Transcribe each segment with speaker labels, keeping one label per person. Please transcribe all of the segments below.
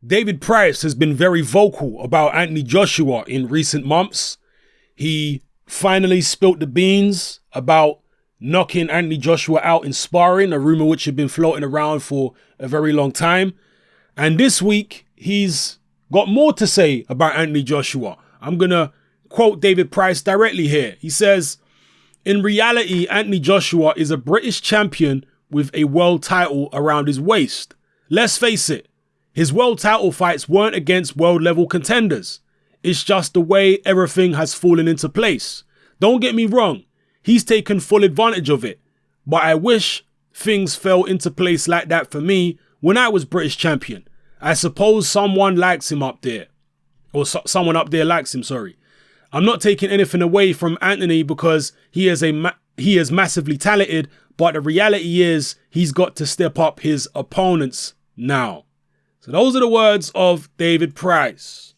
Speaker 1: David Price has been very vocal about Anthony Joshua in recent months. He finally spilt the beans about knocking Anthony Joshua out in sparring, a rumor which had been floating around for a very long time. And this week, he's got more to say about Anthony Joshua. I'm going to quote David Price directly here. He says, "In reality, Anthony Joshua is a British champion with a world title around his waist. Let's face it, his world title fights weren't against world level contenders. It's just the way everything has fallen into place. Don't get me wrong, he's taken full advantage of it. But I wish things fell into place like that for me when I was British champion. I suppose someone likes him up there. Or someone up there likes him, sorry. I'm not taking anything away from Anthony because he is massively talented, but the reality is he's got to step up his opponents now." So those are the words of David Price.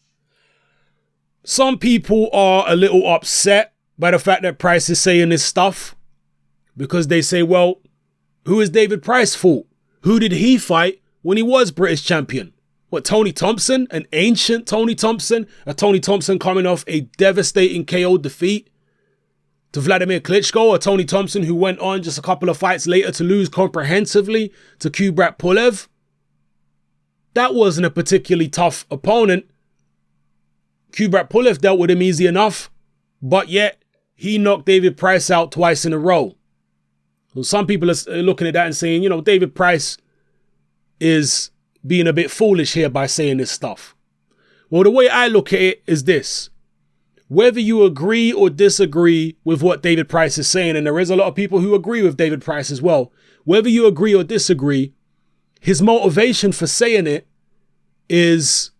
Speaker 1: Some people are a little upset by the fact that Price is saying this stuff because they say, well, who is David Price for? Who did he fight when he was British champion? What, Tony Thompson? An ancient Tony Thompson? A Tony Thompson coming off a devastating KO defeat to Vladimir Klitschko? A Tony Thompson who went on just a couple of fights later to lose comprehensively to Kubrat Pulev? That wasn't a particularly tough opponent. Kubrat Pulev dealt with him easy enough, but yet he knocked David Price out twice in a row. Well, some people are looking at that and saying, you know, David Price is being a bit foolish here by saying this stuff. Well, the way I look at it is this. Whether you agree or disagree with what David Price is saying, and there is a lot of people who agree with David Price as well, whether you agree or disagree, his motivation for saying it is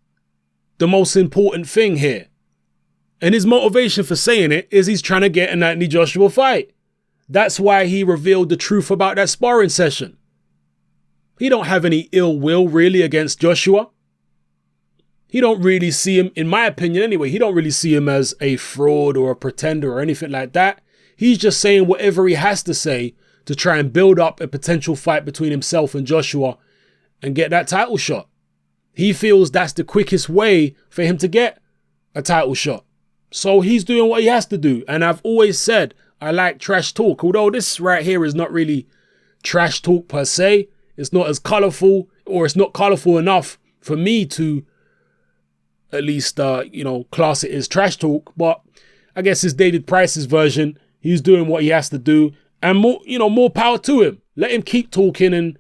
Speaker 1: the most important thing here. And his motivation for saying it is he's trying to get an Anthony Joshua fight. That's why he revealed the truth about that sparring session. He don't have any ill will really against Joshua. He don't really see him, in my opinion anyway, he don't really see him as a fraud or a pretender or anything like that. He's just saying whatever he has to say to try and build up a potential fight between himself and Joshua and get that title shot. He feels that's the quickest way for him to get a title shot. So he's doing what he has to do. And I've always said I like trash talk, although this right here is not really trash talk per se. It's not as colorful, or it's not colorful enough for me to at least, class it as trash talk. But I guess it's David Price's version. He's doing what he has to do, and more power to him. Let him keep talking, and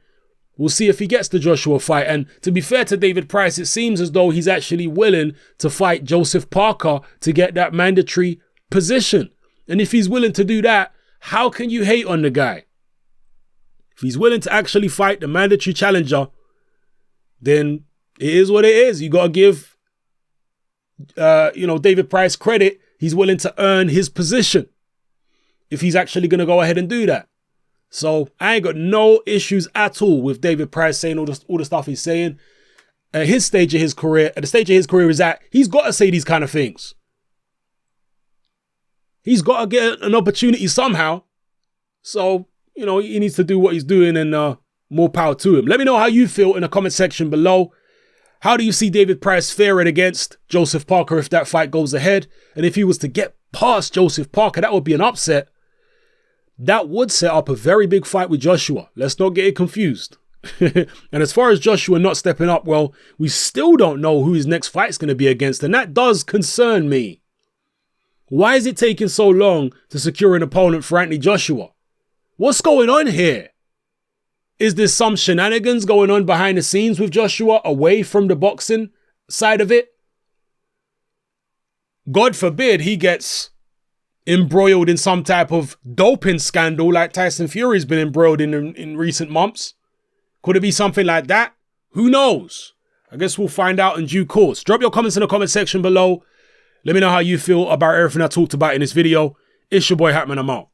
Speaker 1: we'll see if he gets the Joshua fight. And to be fair to David Price, it seems as though he's actually willing to fight Joseph Parker to get that mandatory position. And if he's willing to do that, how can you hate on the guy? If he's willing to actually fight the mandatory challenger, then it is what it is. You got to give, David Price credit. He's willing to earn his position if he's actually going to go ahead and do that. So I ain't got no issues at all with David Price saying all the stuff he's saying. At the stage of his career is at, he's got to say these kind of things. He's got to get an opportunity somehow. So, he needs to do what he's doing, and more power to him. Let me know how you feel in the comment section below. How do you see David Price faring against Joseph Parker if that fight goes ahead? And if he was to get past Joseph Parker, that would be an upset. That would set up a very big fight with Joshua. Let's not get it confused. And as far as Joshua not stepping up, well, we still don't know who his next fight's going to be against. And that does concern me. Why is it taking so long to secure an opponent for Anthony Joshua? What's going on here? Is there some shenanigans going on behind the scenes with Joshua away from the boxing side of it? God forbid he gets embroiled in some type of doping scandal like Tyson Fury's been embroiled in recent months. Could it be something like that? Who knows? I guess we'll find out in due course. Drop your comments in the comment section below. Let me know how you feel about everything I talked about in this video. It's your boy Hatman, I'm out.